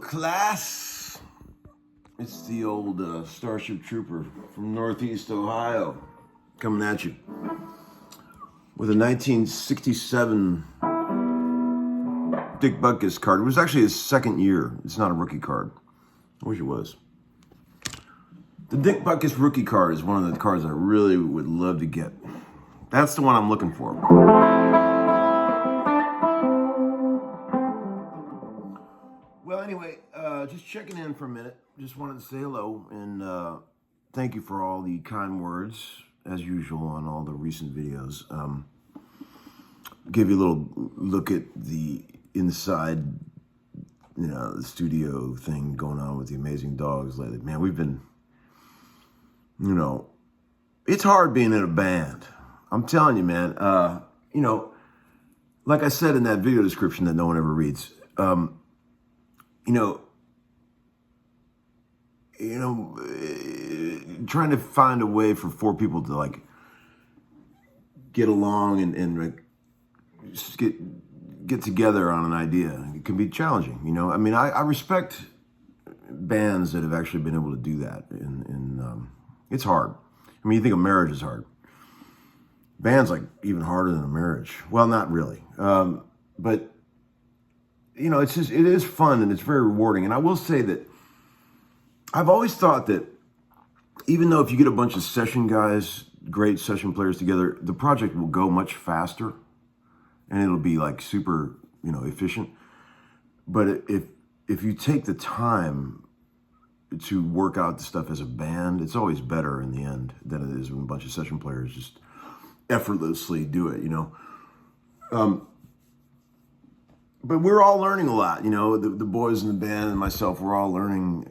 Class. It's the old Starship Trooper from Northeast Ohio coming at you with a 1967 Dick Butkus card. It was actually his second year. It's not a rookie card. I wish it was. The Dick Butkus rookie card is one of the cards I really would love to get. That's the one I'm looking for. Well, anyway, just checking in for a minute. Just wanted to say hello and thank you for all the kind words, as usual, on all the recent videos. Give you a little look at the inside, the studio thing going on with the amazing dogs lately. Man, we've been, it's hard being in a band. I'm telling you, man. like I said in that video description that no one ever reads, you know, trying to find a way for four people to like get along and like just get together on an idea. It can be challenging, you know. I mean, I respect bands that have actually been able to do that, and it's hard. I mean, you think a marriage is hard. Band's like even harder than a marriage. Well, not really, but you know, it is fun and it's very rewarding. And I will say that I've always thought that even though if you get a bunch of session guys, great session players together, the project will go much faster and it'll be like super, you know, efficient. But if you take the time to work out the stuff as a band, it's always better in the end than it is when a bunch of session players just effortlessly do it, you know. But we're all learning a lot, you know, the boys in the band and myself, we're all learning,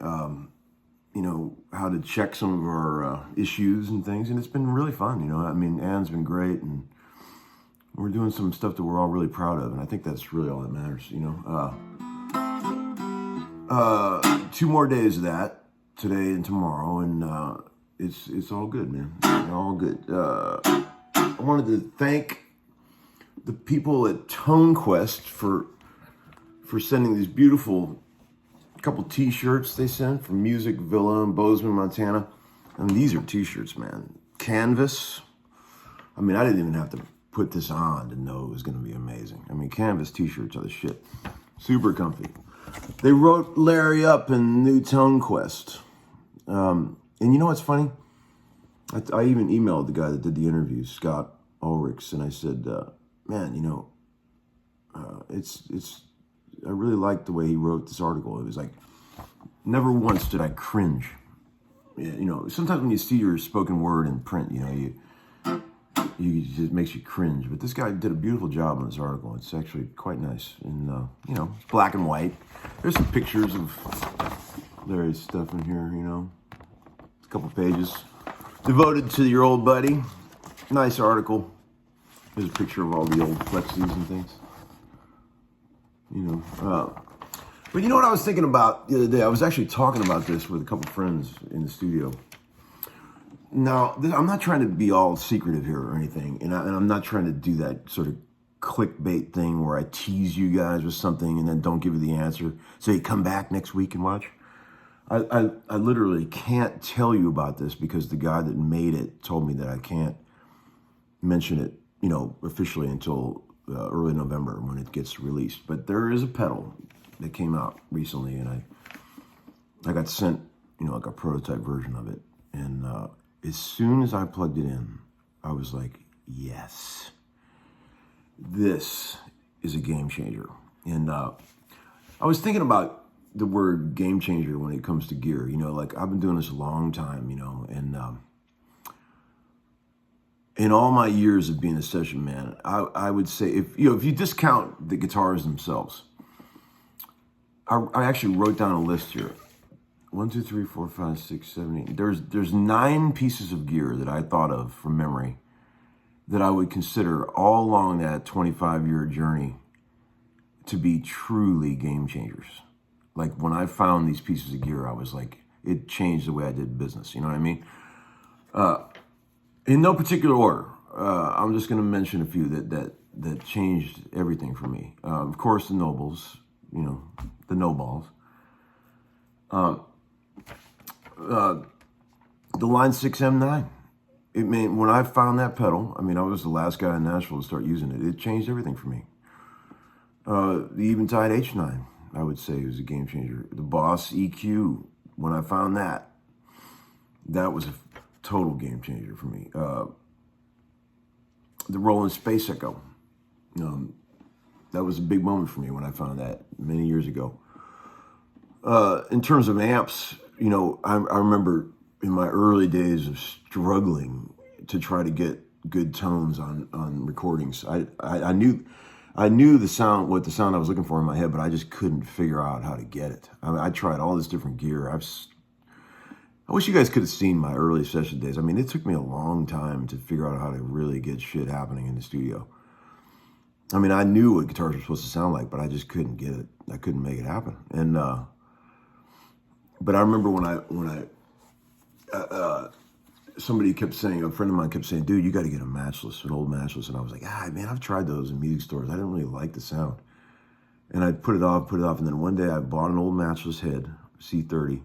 you know, how to check some of our issues and things. And it's been really fun, you know. I mean, Ann's been great and we're doing some stuff that we're all really proud of. And I think that's really all that matters, you know. 2 more days of that, today and tomorrow. And it's all good, man. All good. I wanted to thank the people at Tone Quest for sending these beautiful couple t-shirts they sent from Music Villa in Bozeman, Montana. I mean, these are t-shirts, man. Canvas. I mean, I didn't even have to put this on to know it was going to be amazing. I mean, canvas t-shirts are the shit. Super comfy. They wrote Larry up in New Tone Quest. And you know what's funny? I even emailed the guy that did the interview, Scott Ulrichs, and I said, man, you know, I really liked the way he wrote this article. It was like, never once did I cringe. You know, sometimes when you see your spoken word in print, you know, it makes you cringe. But this guy did a beautiful job on this article. It's actually quite nice. And, you know, it's black and white. There's some pictures of Larry's stuff in here, you know. A couple pages devoted to your old buddy. Nice article. There's a picture of all the old Plexis and things. You know, but you know what I was thinking about the other day? I was actually talking about this with a couple friends in the studio. Now, I'm not trying to be all secretive here or anything, and I'm not trying to do that sort of clickbait thing where I tease you guys with something and then don't give you the answer. So you come back next week and watch. I literally can't tell you about this because the guy that made it told me that I can't mention it, you know, officially until early November when it gets released. But there is a pedal that came out recently, and I got sent, you know, like a prototype version of it. And as soon as I plugged it in, I was like, yes, this is a game changer. And I was thinking about the word game changer when it comes to gear. You know, like I've been doing this a long time, you know, and in all my years of being a session man, I would say if you discount the guitars themselves, I actually wrote down a list here. 1, 2, 3, 4, 5, 6, 7, 8. There's 9 pieces of gear that I thought of from memory that I would consider all along that 25-year journey to be truly game changers. Like when I found these pieces of gear, I was like, it changed the way I did business. You know what I mean? In no particular order, I'm just going to mention a few that changed everything for me. Of course, the Nobles, you know, the No Balls. The Line 6 M9. When I found that pedal, I mean, I was the last guy in Nashville to start using it. It changed everything for me. The Eventide H9, I would say, was a game changer. The Boss EQ, when I found that was a total game changer for me. The Roland Space Echo, that was a big moment for me when I found that many years ago. In terms of amps, you know, I remember in my early days of struggling to try to get good tones on recordings. I knew the sound, what the sound I was looking for in my head, but I just couldn't figure out how to get it. I mean, I tried all this different gear. I wish you guys could have seen my early session days. I mean, it took me a long time to figure out how to really get shit happening in the studio. I mean, I knew what guitars were supposed to sound like, but I just couldn't get it. I couldn't make it happen. And but I remember when somebody kept saying, a friend of mine kept saying, dude, you got to get a matchless, an old matchless. And I was like, man, I've tried those in music stores. I didn't really like the sound. And I put it off. And then one day I bought an old matchless head, C30.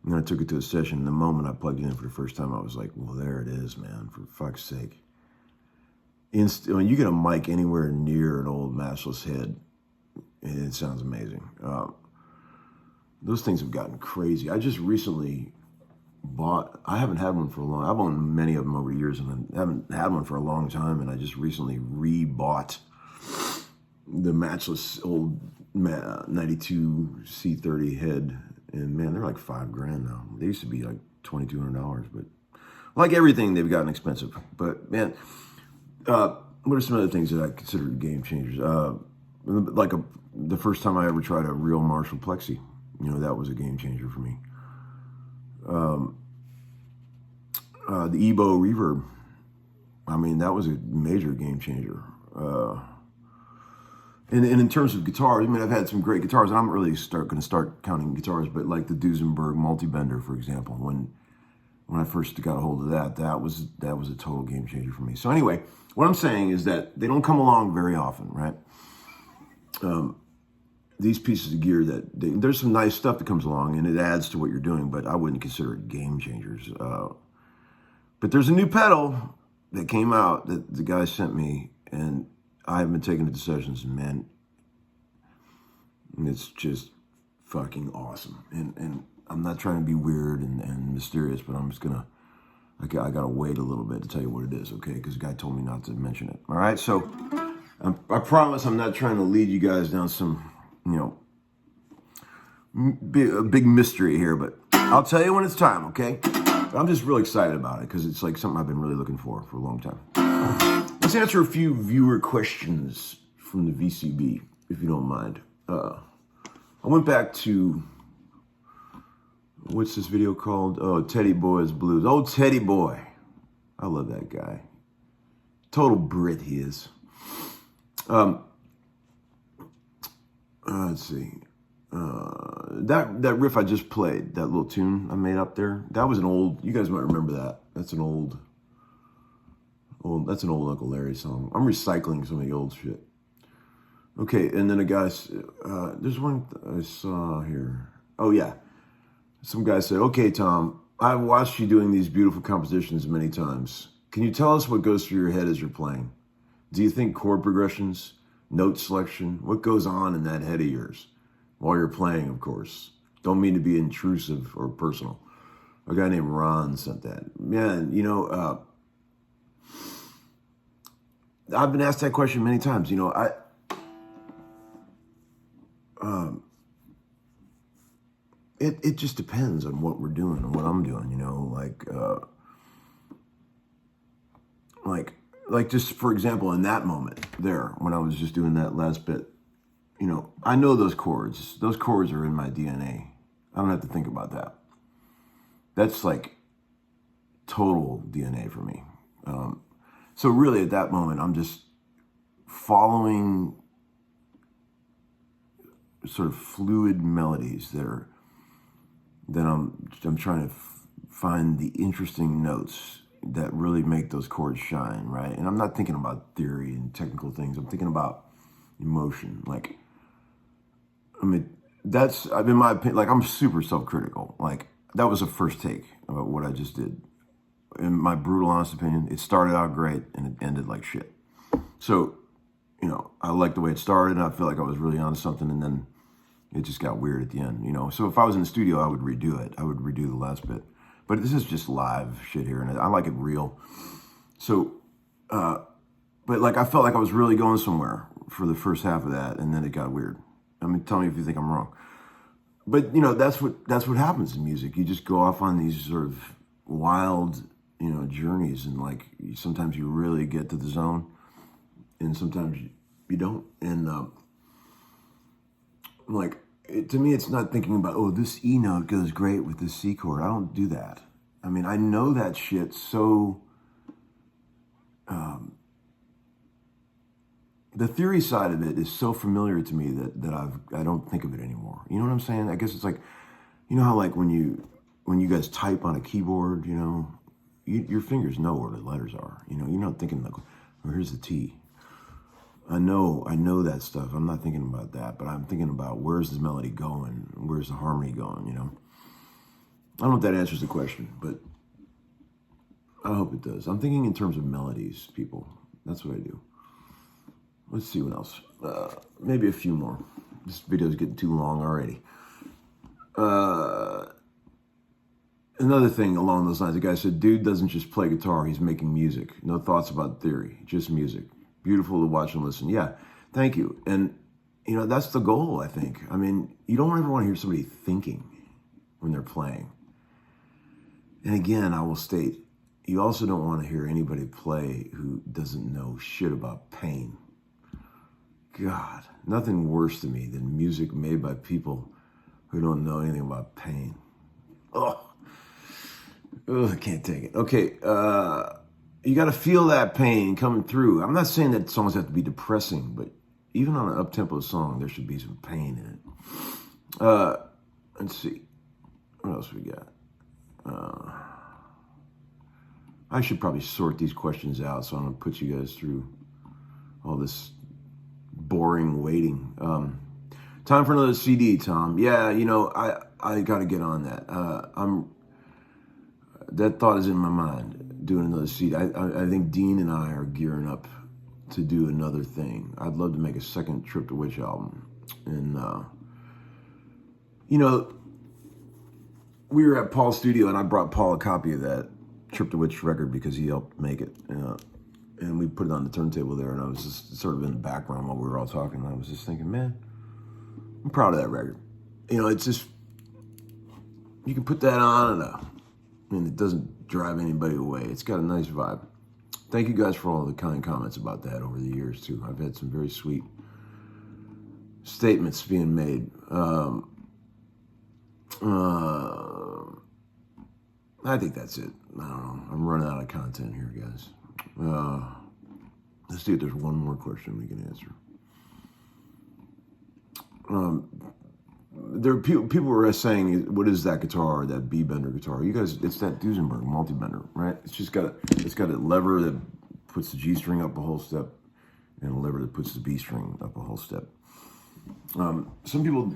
And then I took it to a session. And the moment I plugged it in for the first time, I was like, well, there it is, man, for fuck's sake. When you get a mic anywhere near an old matchless head, it sounds amazing. Those things have gotten crazy. I just recently I haven't had one for a long, I've owned many of them over the years, and I haven't had one for a long time, and I just recently rebought the matchless old 92 C30 head, and man, they're like $5,000 now. They used to be like $2,200, but like everything, they've gotten expensive. But man, what are some other things that I consider game changers? The first time I ever tried a real Marshall Plexi, that was a game changer for me. The Ebo reverb, I mean, that was a major game changer. And in terms of guitars, I mean, I've had some great guitars, and I'm really going to start counting guitars, but like the Duesenberg Multibender, for example, when I first got a hold of that was a total game changer for me. So anyway, what I'm saying is that they don't come along very often, right? These pieces of gear there's some nice stuff that comes along and it adds to what you're doing, but I wouldn't consider it game changers. But there's a new pedal that came out that the guy sent me, and I've been taking it to sessions, and man, it's just fucking awesome. And I'm not trying to be weird and mysterious, but I'm just I gotta wait a little bit to tell you what it is, okay? Because the guy told me not to mention it. All right, so I promise I'm not trying to lead you guys down some, big mystery here, but I'll tell you when it's time, okay? But I'm just really excited about it because it's like something I've been really looking for a long time. Let's answer a few viewer questions from the VCB, if you don't mind. I went back to, what's this video called? Oh, Teddy Boy's Blues. Oh, Teddy Boy. I love that guy. Total Brit he is. Let's see. That riff I just played, that little tune I made up there, that was an old, you guys might remember that. That's an old Uncle Larry song. I'm recycling some of the old shit. Okay, and then a guy, there's one I saw here. Oh yeah. Some guy said, okay, Tom, I've watched you doing these beautiful compositions many times. Can you tell us what goes through your head as you're playing? Do you think chord progressions, note selection, what goes on in that head of yours? While you're playing, of course. Don't mean to be intrusive or personal. A guy named Ron sent that. Man, I've been asked that question many times. It just depends on what we're doing and what I'm doing, like just for example, in that moment there, when I was just doing that last bit, I know those chords are in my DNA. I don't have to think about that. That's like total DNA for me. So really at that moment, I'm just following sort of fluid melodies that I'm trying to find the interesting notes that really make those chords shine, right? And I'm not thinking about theory and technical things. I'm thinking about emotion. In my opinion, I'm super self-critical. That was a first take about what I just did. In my brutal, honest opinion, it started out great and it ended like shit. So, I liked the way it started, and I feel like I was really on something, and then it just got weird at the end, So if I was in the studio, I would redo it. I would redo the last bit. But this is just live shit here, and I like it real. So, but I felt like I was really going somewhere for the first half of that, and then it got weird. Tell me if you think I'm wrong. But, that's what happens in music. You just go off on these sort of wild, journeys, and sometimes you really get to the zone, and sometimes you don't. And to me, it's not thinking about, oh, this E note goes great with this C chord. I don't do that. I know that shit so the theory side of it is so familiar to me that I don't think of it anymore. You know what I'm saying? I guess it's like, you know how like when you guys type on a keyboard, you know, your fingers know where the letters are. You know, you're not thinking like, oh, here's the T. I know that stuff. I'm not thinking about that, but I'm thinking about where's this melody going? Where's the harmony going, you know? I don't know if that answers the question, but I hope it does. I'm thinking in terms of melodies, people. That's what I do. Let's see what else. Maybe a few more. This video's getting too long already. Another thing along those lines, the guy said, dude doesn't just play guitar, he's making music. No thoughts about theory, just music. Beautiful to watch and listen. Yeah, thank you. And, you know, that's the goal, I think. I mean, you don't ever want to hear somebody thinking when they're playing. And again, I will state, you also don't want to hear anybody play who doesn't know shit about pain. God, nothing worse to me than music made by people who don't know anything about pain. Oh, I can't take it. Okay, you got to feel that pain coming through. I'm not saying that songs have to be depressing, but even on an up-tempo song, there should be some pain in it. Let's see. What else we got? I should probably sort these questions out, so I'm going to put you guys through all this boring waiting. Time for another CD, Tom. Yeah, you know, I got to get on that. That thought is in my mind, doing another CD. I think Dean and I are gearing up to do another thing. I'd love to make a second Trip to Witch album. And, you know, we were at Paul's studio, and I brought Paul a copy of that Trip to Witch record because he helped make it. And we put it on the turntable there, and I was just sort of in the background while we were all talking. And I was just thinking, man, I'm proud of that record. You know, it's just, you can put that on and it doesn't drive anybody away. It's got a nice vibe. Thank you guys for all the kind comments about that over the years, too. I've had some very sweet statements being made. I think that's it. I don't know. I'm running out of content here, guys. Let's see if there's one more question we can answer. There are people were saying, what is that guitar, that B bender guitar? You guys, it's that Duesenberg multi-bender, right? It's got a lever that puts the G string up a whole step and a lever that puts the B string up a whole step. Some people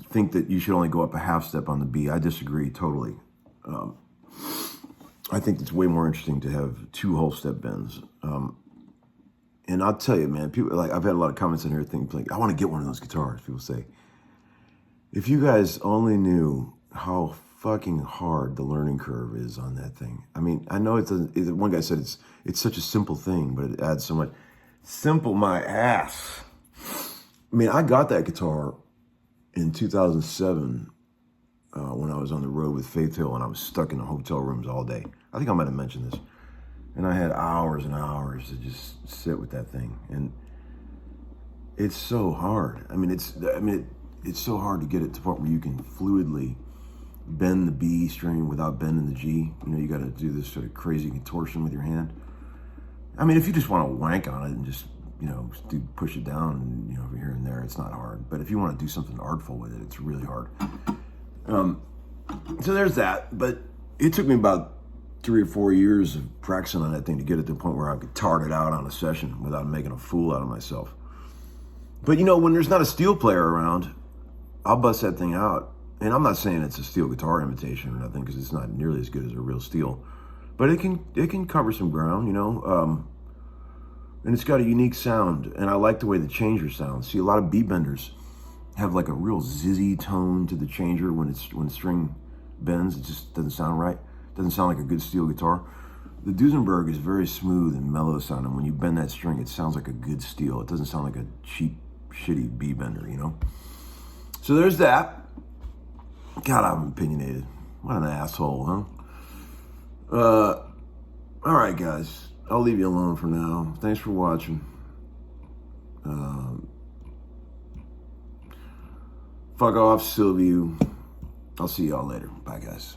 think that you should only go up a half step on the B. I disagree totally. I think it's way more interesting to have two whole step bends. And I'll tell you, man, people like, I've had a lot of comments in here thinking, like, I want to get one of those guitars. People say, if you guys only knew how fucking hard the learning curve is on that thing. I mean, I know one guy said it's such a simple thing, but it adds so much. Simple my ass. I mean, I got that guitar in 2007 when I was on the road with Faith Hill and I was stuck in the hotel rooms all day. I think I might have mentioned this. And I had hours and hours to just sit with that thing. And it's so hard. I mean, it's so hard to get it to the point where you can fluidly bend the B string without bending the G. You know, you got to do this sort of crazy contortion with your hand. I mean, if you just want to wank on it and just, you know, push it down, you know, over here and there, it's not hard. But if you want to do something artful with it, it's really hard. So there's that. But it took me about 3 or 4 years of practicing on that thing to get it to the point where I could tart it out on a session without making a fool out of myself. But, you know, when there's not a steel player around, I'll bust that thing out. And I'm not saying it's a steel guitar imitation or nothing, because it's not nearly as good as a real steel. But it can cover some ground, you know. And it's got a unique sound. And I like the way the changer sounds. See, a lot of B-benders have like a real zizzy tone to the changer when the string bends. It just doesn't sound right. It doesn't sound like a good steel guitar. The Duesenberg is very smooth and mellow sounding. When you bend that string, it sounds like a good steel. It doesn't sound like a cheap, shitty B-bender, you know. So there's that. God, I'm opinionated. What an asshole, huh? All right, guys. I'll leave you alone for now. Thanks for watching. Fuck off, Sylvie. I'll see y'all later. Bye, guys.